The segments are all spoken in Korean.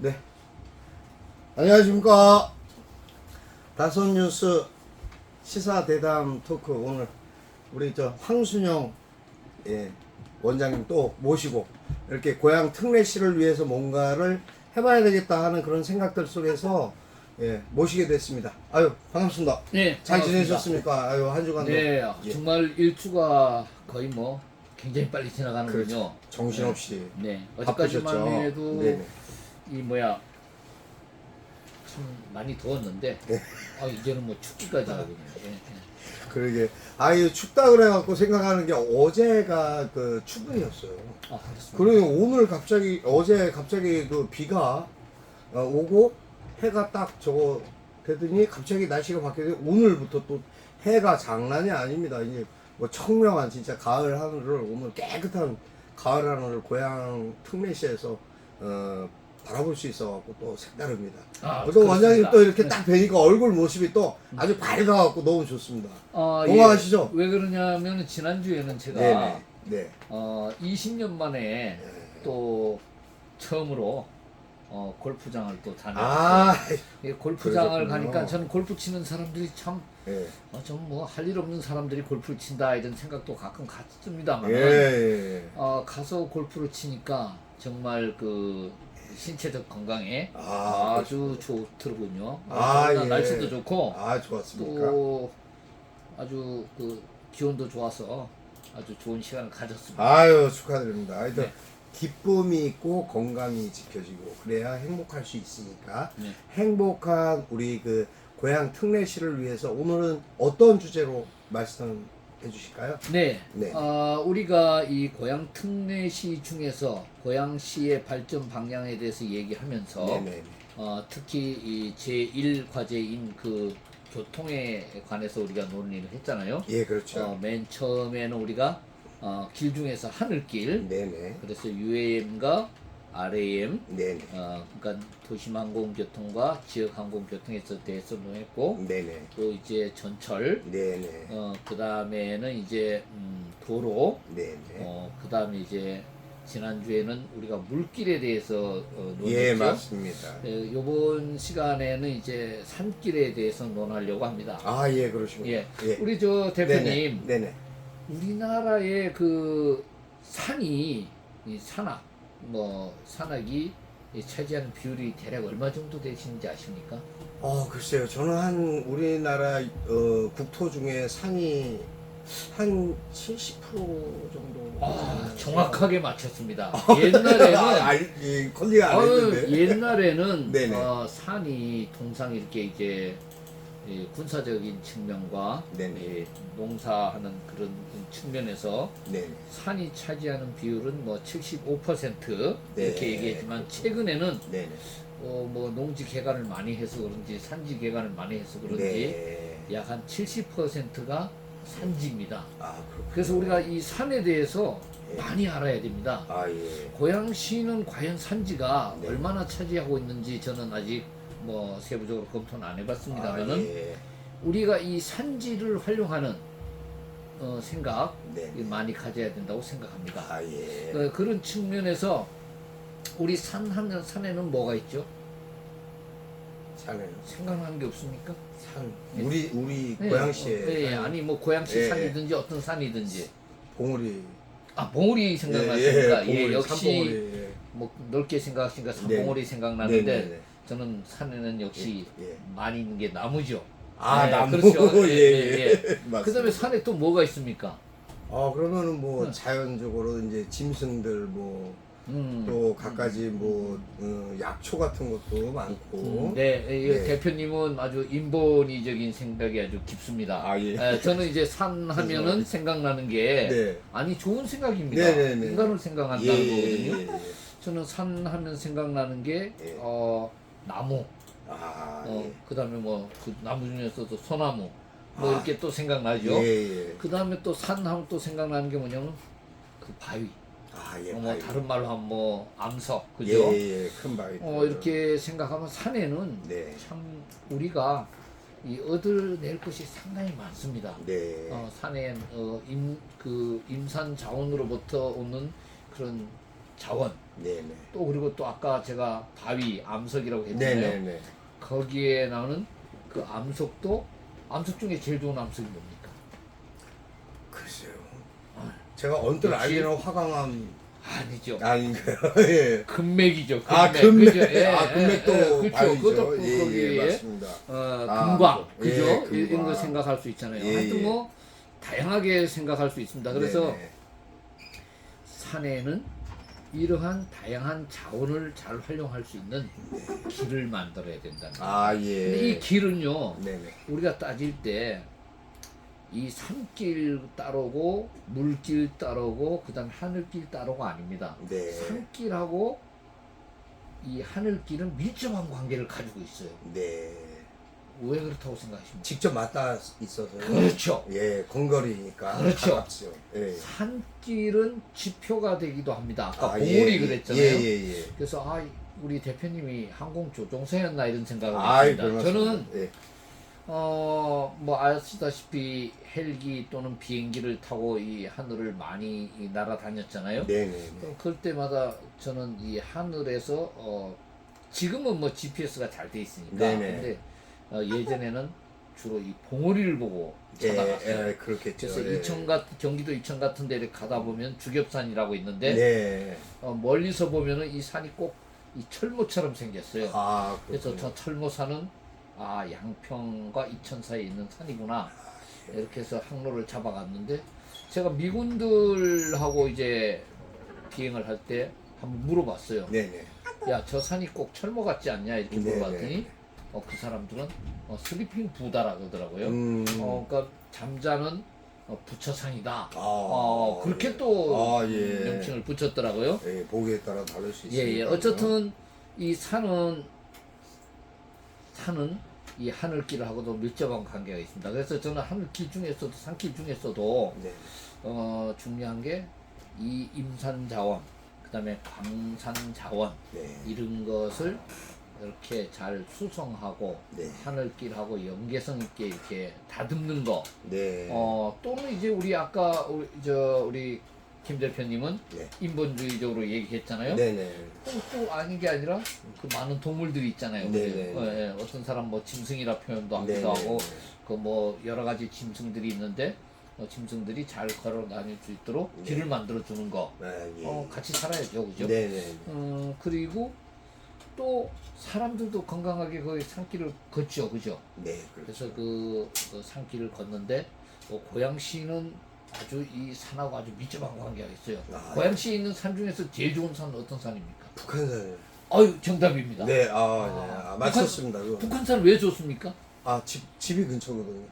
네. 안녕하십니까. 다섯뉴스 시사대담 토크 오늘 우리 황순영 원장님 또 모시고 이렇게 고향 특례시를 위해서 뭔가를 해봐야 되겠다 하는 그런 생각들 속에서 모시게 됐습니다. 아유 반갑습니다. 네, 잘 반갑습니다. 지내셨습니까? 아유 한 주간도. 네, 정말 일주가 거의 뭐 굉장히 빨리 지나가는군요. 그렇죠. 정신없이. 네, 어제까지만 해도 네네. 이 뭐야 참 많이 더웠는데 네. 이제는 뭐 춥기까지 하거든요. 그러게 아유 춥다 그래갖고 생각하는 게 어제가 그 추분이었어요. 그렇습니다. 그리고 오늘 갑자기 어제 갑자기 그 비가 오고 해가 딱 저거 되더니 갑자기 날씨가 바뀌더니 오늘부터 또 해가 장난이 아닙니다. 이제 뭐 청명한 진짜 가을 하늘을 오늘 깨끗한 가을 하늘을 고향 특례시에서 바라볼 수 있어갖고 또 색다릅니다. 또 원장님 또 이렇게 딱 뵈니까 얼굴 모습이 또 아주 밝아갖고 너무 좋습니다. 건강하시죠? 왜 그러냐면 지난주에는 제가 네네. 네. 20년 만에 또 처음으로 골프장을 또 다녔어요. 골프장을 그러셨군요. 가니까 저는 골프 치는 사람들이 참 예. 좀 뭐 할 일 없는 사람들이 골프를 친다 이런 생각도 가끔 갖습니다만 예. 가서 골프를 치니까 정말 그 신체적 건강에 아, 아주 좋더군요. 예. 날씨도 좋고 좋았습니까? 또 아주 그 기온도 좋아서 아주 좋은 시간을 가졌습니다. 아유 축하드립니다. 하여튼 네. 기쁨이 있고 건강이 지켜지고 그래야 행복할 수 있으니까 네. 행복한 우리 그 고향 특례시를 위해서 오늘은 어떤 주제로 말씀해 주실까요? 네, 네. 우리가 이 고향 특례시 중에서 고향시의 발전 방향에 대해서 얘기하면서 네네. 특히 이 제1과제인 그 교통에 관해서 우리가 논의를 했잖아요. 예, 그렇죠. 맨 처음에는 우리가 길 중에서 하늘길, 네네. 그래서 UAM과 RAM, 네네. 그러니까 도심항공교통과 지역항공교통에 대해서 논했고, 네네. 또 이제 전철, 네네. 그 다음에는 이제 도로, 네네. 그 다음에 이제 지난주에는 우리가 물길에 대해서 논했죠. 예, 맞습니다. 이번 시간에는 이제 산길에 대해서 논하려고 합니다. 예, 그러시군요. 예, 예. 우리 저 대표님, 네네. 우리나라의 그 산이 이 산악, 산악이 차지하는 비율이 대략 얼마 정도 되시는지 아십니까? 글쎄요. 저는 한 우리나라 국토 중에 산이 한 70% 정도. 정확하게 맞췄습니다. 옛날에는 컬리가 안 했는데. 옛날에는 네네. 산이 통상 이렇게 이제 군사적인 측면과 네네. 농사하는 그런 측면에서 네. 산이 차지하는 비율은 75% 이렇게 네. 얘기했지만 최근에는 네네. 농지 개간을 많이 해서 그런지 산지 개간을 많이 해서 그런지 네. 약 한 70%가 산지입니다. 그렇군요. 그래서 우리가 이 산에 대해서 예. 많이 알아야 됩니다. 예. 고양시는 과연 산지가 네. 얼마나 차지하고 있는지 저는 아직 세부적으로 검토는 안 해봤습니다만은 예. 우리가 이 산지를 활용하는 생각 네. 많이 가져야 된다고 생각합니다. 예. 그런 측면에서 우리 산하면 산에는 뭐가 있죠? 산은 생각나는 게 없습니까? 산. 예. 우리 고양시에 아니 고양시 예. 산이든지 어떤 산이든지 봉우리. 봉우리 생각나십니까? 봉우리, 역시 산봉우리. 넓게 생각하시니까 산봉우리 생각나는데 네네네. 저는 산에는 역시 예. 많이 있는 게 나무죠. 나무. 그렇죠. 예. 그 다음에 산에 또 뭐가 있습니까? 그러면은 자연적으로 이제 짐승들 또 갖가지 약초 같은 것도 많고. 네. 대표님은 아주 인본이적인 생각이 아주 깊습니다. 예. 저는 이제 산 하면은 생각나는 게 네. 좋은 생각입니다. 네네네. 인간을 생각한다는 예. 거거든요. 저는 산 하면 생각나는 게 예. 나무. 예. 그 다음에 그 나무 중에서도 소나무. 이렇게 또 생각나죠. 예. 그 다음에 또 산 하면 또 생각나는 게 뭐냐면 그 바위. 예. 다른 말로 하면 암석. 그죠? 예. 큰 바위. 이렇게 생각하면 산에는 네. 참 우리가 얻어낼 것이 상당히 많습니다. 네. 산에 임산 자원으로부터 오는 그런 자원, 네네. 또 그리고 또 아까 제가 바위, 암석이라고 했잖아요. 네네네. 거기에 나오는 그 암석도 암석 중에 제일 좋은 암석이 뭡니까? 글쎄요. 아, 제가 언뜻 역시- 알기로는 화강암 아니죠. 아닌가요? 예. 금맥이죠. 금맥. 아, 금맥. 그죠? 예, 아, 금맥도 그렇죠. 바위죠. 그것도 예, 거기에 예, 맞습니다. 아, 금광, 예, 그죠? 금광. 이런 거 생각할 수 있잖아요. 예, 하여튼 예. 뭐 다양하게 생각할 수 있습니다. 그래서 네네. 산에는 이러한 다양한 자원을 잘 활용할 수 있는 길을 만들어야 된다는 거예요. 아, 근데 예. 이 길은요, 네네. 우리가 따질 때 이 산길 따르고 물길 따르고 그다음 하늘길 따르고 아닙니다. 네. 산길하고 이 하늘길은 밀접한 관계를 가지고 있어요. 네. 왜 그렇다고 생각하십니까? 직접 맞닿아 있어서. 그렇죠. 예, 건거리니까. 그렇죠. 가깝죠. 예. 산길은 지표가 되기도 합니다. 아까 아, 봉우리 예, 그랬잖아요. 예, 예, 예. 그래서 우리 대표님이 항공 조종사였나 이런 생각을 아이, 했습니다. 별말씀입니다. 저는 예. 뭐 아시다시피 헬기 또는 비행기를 타고 이 하늘을 많이 날아다녔잖아요. 네네. 그럴 때마다 저는 이 하늘에서 지금은 뭐 GPS가 잘 돼 있으니까 네네. 근데 예전에는 주로 이 봉우리를 보고 예, 찾아갔어요. 예, 그렇겠죠. 그래서 예. 경기도 이천 같은 데를 가다 보면 주겹산이라고 있는데 네. 멀리서 보면은 이 산이 꼭 이 철모처럼 생겼어요. 아, 그래서 그렇군요. 저 철모산은 양평과 이천 사이에 있는 산이구나 이렇게 해서 항로를 잡아갔는데 제가 미군들하고 이제 비행을 할 때 한번 물어봤어요. 네네. 야, 저 산이 꼭 철모 같지 않냐 이렇게 물어봤더니 네네. 그 사람들은 슬리핑 부다라 그러더라고요. 음. 그러니까 잠자는 부처산이다. 아, 그렇게 또 아, 예. 명칭을 붙였더라고요. 예, 보기에 따라 다를 수 있습니다. 예. 어쨌든 이 산은 이 하늘길하고도 밀접한 관계가 있습니다. 그래서 저는 하늘길 중에서도 산길 중에서도 네. 중요한 게 이 임산 자원, 그다음에 광산 자원 네. 이런 것을 이렇게 잘 수성하고 네. 하늘길하고 연계성 있게 이렇게 다듬는 거. 네. 또는 이제 우리 아까 우리 김 대표님은 네. 인본주의적으로 얘기했잖아요. 네네. 꼭 아닌 게 아니라 그 많은 동물들이 있잖아요. 네네. 어떤 사람 뭐 짐승이라 표현도 하기도 네네. 하고 그 뭐 여러 가지 짐승들이 있는데 짐승들이 잘 걸어 다닐 수 있도록 네. 길을 만들어 주는 거. 아, 예. 같이 살아야죠, 그죠? 네네. 그리고 또 사람들도 건강하게 거기 산길을 걷죠, 그죠? 네. 그렇죠. 그래서 그 산길을 걷는데 고양시는 아주 이 산하고 아주 밀접한 관계가 있어요. 아, 고양시에 있는 산 중에서 제일 좋은 산은 어떤 산입니까? 북한산. 아유, 정답입니다. 네. 맞췄습니다. 그거. 북한산 왜 좋습니까? 집이 근처거든요.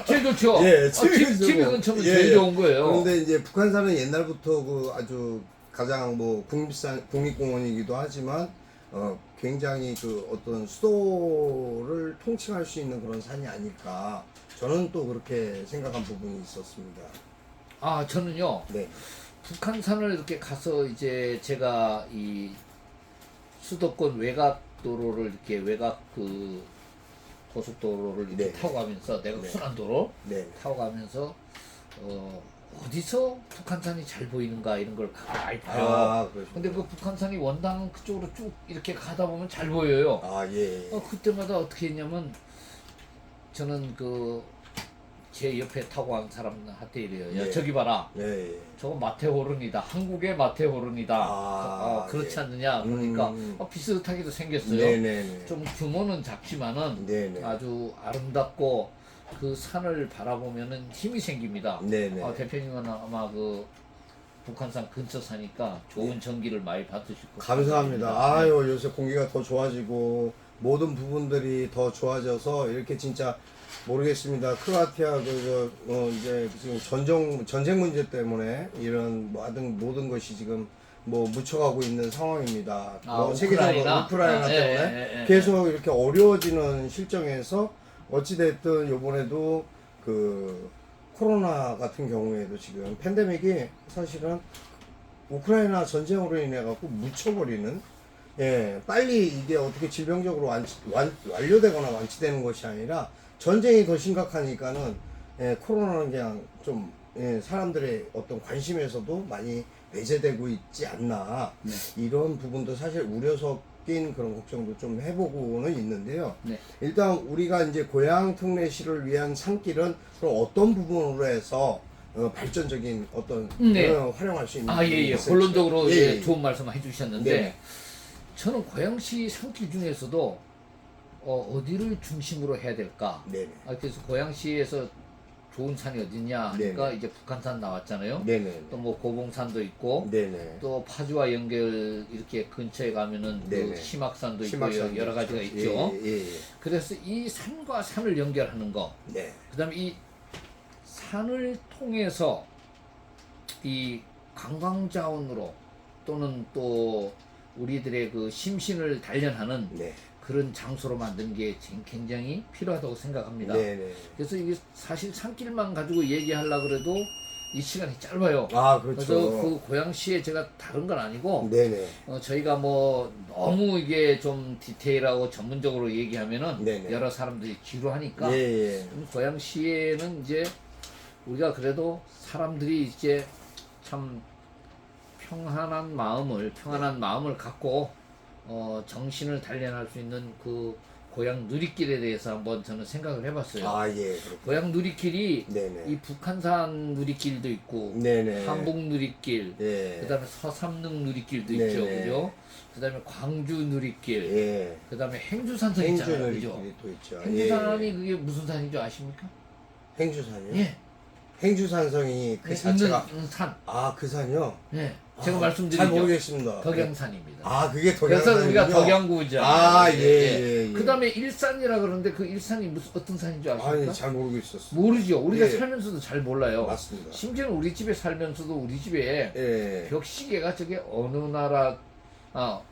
제일 좋죠. 예, 집이 집이 근처고. 근처면 예, 제일 예. 좋은 거예요. 그런데 이제 북한산은 옛날부터 그 아주 가장 뭐 국립공원이기도 하지만 굉장히 그 어떤 수도를 통칭할 수 있는 그런 산이 아닐까. 저는 또 그렇게 생각한 부분이 있었습니다. 저는요, 네. 북한산을 이렇게 가서 이제 제가 이 수도권 외곽도로를 이렇게 그 고속도로를 이렇게 네. 타고 가면서 네. 내곡순환도로 네. 타고 가면서 어디서 북한산이 잘 보이는가 이런 걸 많이 봐요. 그렇죠. 근데 그 북한산이 원당 그쪽으로 쭉 이렇게 가다 보면 잘 보여요. 예. 그때마다 어떻게 했냐면 저는 제 옆에 타고 간 사람한테 이래요. 야, 네. 저기 봐라. 예. 저거 마테호른이다. 한국의 마테호른이다. 그렇지 예. 않느냐. 그러니까 비슷하게도 생겼어요. 네네네. 좀 규모는 작지만은 네네. 아주 아름답고 그 산을 바라보면은 힘이 생깁니다. 네네. 대표님은 아마 그 북한산 근처 사니까 좋은 전기를 많이 받으실 것 감사합니다. 같습니다. 요새 공기가 더 좋아지고 모든 부분들이 더 좋아져서 이렇게 진짜 모르겠습니다. 크로아티아 이제 지금 전쟁 문제 때문에 이런 모든 것이 지금 묻혀가고 있는 상황입니다. 세계적으로 우크라이나 때문에 계속 이렇게 어려워지는 실정에서 어찌됐든 요번에도 그 코로나 같은 경우에도 지금 팬데믹이 사실은 우크라이나 전쟁으로 인해 갖고 묻혀버리는 빨리 이게 어떻게 질병적으로 완료되거나 완치되는 것이 아니라 전쟁이 더 심각하니까는 코로나는 그냥 좀 사람들의 어떤 관심에서도 많이 배제되고 있지 않나 네. 이런 부분도 사실 우려 섞인 그런 걱정도 좀 해보고는 있는데요. 네. 일단 우리가 이제 고향 특례시를 위한 산길은 그럼 어떤 부분으로 해서 발전적인 어떤 네. 활용할 수 있는 아, 예, 부분이 예. 있을지. 본론적으로 예, 예, 예. 좋은 말씀 해주셨는데, 네. 저는 고양시 산길 중에서도 어디를 중심으로 해야 될까? 네네. 그래서 고양시에서 좋은 산이 어디냐? 그러니까 네네. 이제 북한산 나왔잖아요. 네네. 또 뭐 고봉산도 있고, 네네. 또 파주와 연결 이렇게 근처에 가면은 그 네네. 심악산도 있고 심악산도 여러 가지가 있죠. 있죠. 예, 예, 예. 그래서 이 산과 산을 연결하는 거, 네. 그다음에 이 산을 통해서 이 관광자원으로 또는 또 우리들의 그 심신을 단련하는 네. 그런 장소로 만드는 게 굉장히 필요하다고 생각합니다. 네네. 그래서 이게 사실 산길만 가지고 얘기하려고 그래도 이 시간이 짧아요. 아, 그래서 그렇죠. 그 고양시에 제가 다른 건 아니고 네네. 저희가 뭐 너무 이게 좀 디테일하고 전문적으로 얘기하면은 네네. 여러 사람들이 지루하니까 예, 예. 고양시에는 이제 우리가 그래도 사람들이 이제 참 평안한 마음을 갖고 정신을 단련할 수 있는 그 고향 누리길에 대해서 한번 저는 생각을 해봤어요. 아, 예. 그렇군요. 고향 누리길이 네네. 이 북한산 누리길도 있고 네네. 한복 누리길, 예. 그다음에 서삼릉 누리길도 네네. 있죠, 그죠? 그다음에 광주 누리길, 예. 그다음에 행주산도 행주 있잖아요, 누리길이 그죠? 또 있죠. 행주산이 예. 그게 무슨 산인지 아십니까? 행주산이요? 예, 행주산성이 그 네, 자체가 있는 산. 아, 그 산이요? 예, 제가 아, 말씀드리죠. 잘 모르겠습니다. 덕양산입니다. 아, 그게 그래서 덕양산이요? 우리가 덕양구죠. 아, 예. 그다음에 일산이라 그러는데 그 일산이 무슨 어떤 산인 줄 아십니까? 아니, 잘 모르겠었어요. 모르죠. 우리가 예. 살면서도 잘 몰라요. 맞습니다. 심지어는 우리 집에 살면서도 우리 집에 예. 벽시계가 저게 어느 나라,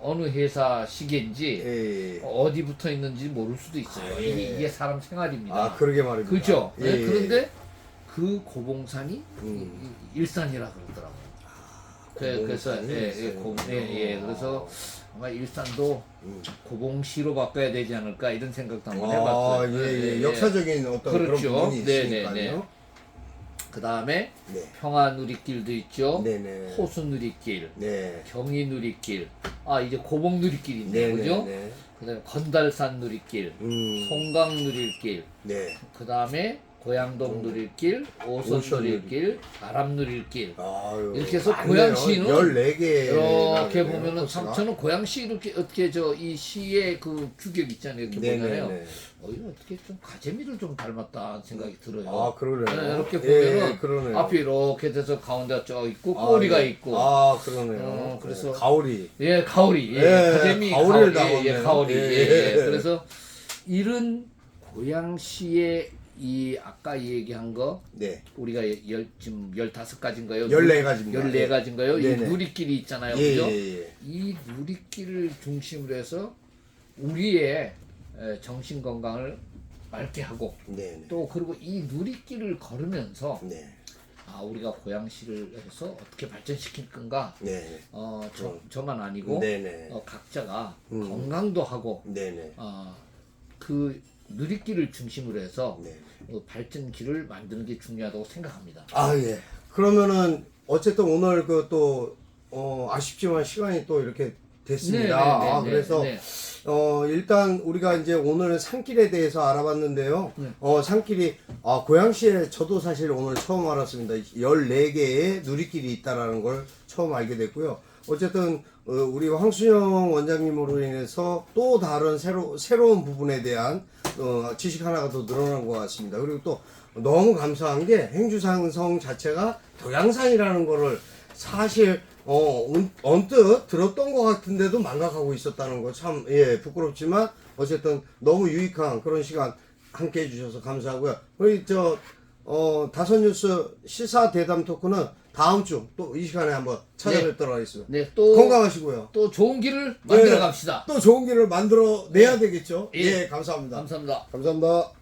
어느 회사 시계인지 예. 어디 붙어 있는지 모를 수도 있어요. 아, 예. 이게 사람 생활입니다. 아, 그러게 말입니다. 그죠? 예. 네, 그런데 그 고봉산이 음. 일산이라 그러더라고요. 그래서 고봉산이 그래서 아마 일산도 고봉시로 바꿔야 되지 않을까 이런 생각도 한번 아, 해봤어요. 예. 역사적인 어떤 그렇죠. 그런 부분이 네, 있으니까요. 네, 네. 그 다음에 네. 평화 누리길도 있죠. 네네. 호수 누리길, 네. 경희 누리길, 이제 고봉 누리길이 있네요, 네네. 그죠? 네. 그다음에 건달산 누리길, 송강 누리길, 네. 그 다음에 고양동 누리길, 오선 오선 누리길, 바람 누리길. 아유, 이렇게 해서 많네요. 고양시는 14개. 이렇게 보면은 참 저는 고양시 이렇게 어떻게 이 시의 그 규격 있잖아요. 이렇게 보잖아요. 네네네. 이거 어떻게 좀 가재미를 좀 닮았다 생각이 들어요. 아, 그러네요. 네, 이렇게 예, 보면은 그러네요. 앞이 이렇게 돼서 가운데 쫙 있고 꼬리가 예. 있고. 아, 그러네요. 그래서 가오리. 예, 가오리. 예, 예, 가재미 가오리를 가오리. 예, 담았네요. 가오리. 예. 예. 그래서 이런 고양시의 이 아까 얘기한 거 네. 우리가 지금 15가지인가요? 14가지입니다. 14가지인가요? 이 네네. 누리길이 있잖아요. 예, 그죠? 예, 예. 이 누리길을 중심으로 해서 우리의 정신 건강을 맑게 하고 네. 또 그리고 이 누리길을 걸으면서 네. 우리가 고양시를 해서 어떻게 발전시킬 건가? 네. 저만 아니고 네네. 각자가 건강도 하고 네네. 그 누리길을 중심으로 해서 네. 발전길을 만드는 게 중요하다고 생각합니다. 아, 예. 그러면은 어쨌든 오늘 그 또 아쉽지만 시간이 또 이렇게 됐습니다. 그래서 일단 우리가 이제 오늘은 산길에 대해서 알아봤는데요. 산길이 고양시에 저도 사실 오늘 처음 알았습니다. 14개의 누리길이 있다라는 걸 처음 알게 됐고요. 어쨌든 우리 황순영 원장님으로 인해서 또 다른 새로운 부분에 대한 지식 하나가 더 늘어난 것 같습니다. 그리고 또 너무 감사한 게 행주산성 자체가 덕양산이라는 거를 사실 언뜻 들었던 것 같은데도 망각하고 있었다는 거 참 부끄럽지만 어쨌든 너무 유익한 그런 시간 함께 해주셔서 감사하고요. 우리 다선뉴스 시사 대담 토크는 다음 주 또 이 시간에 한번 찾아뵙도록 하겠습니다. 네, 또 건강하시고요. 또 좋은 길을 만들어 갑시다. 또 좋은 길을 만들어 내야 되겠죠. 예. 감사합니다. 감사합니다. 감사합니다.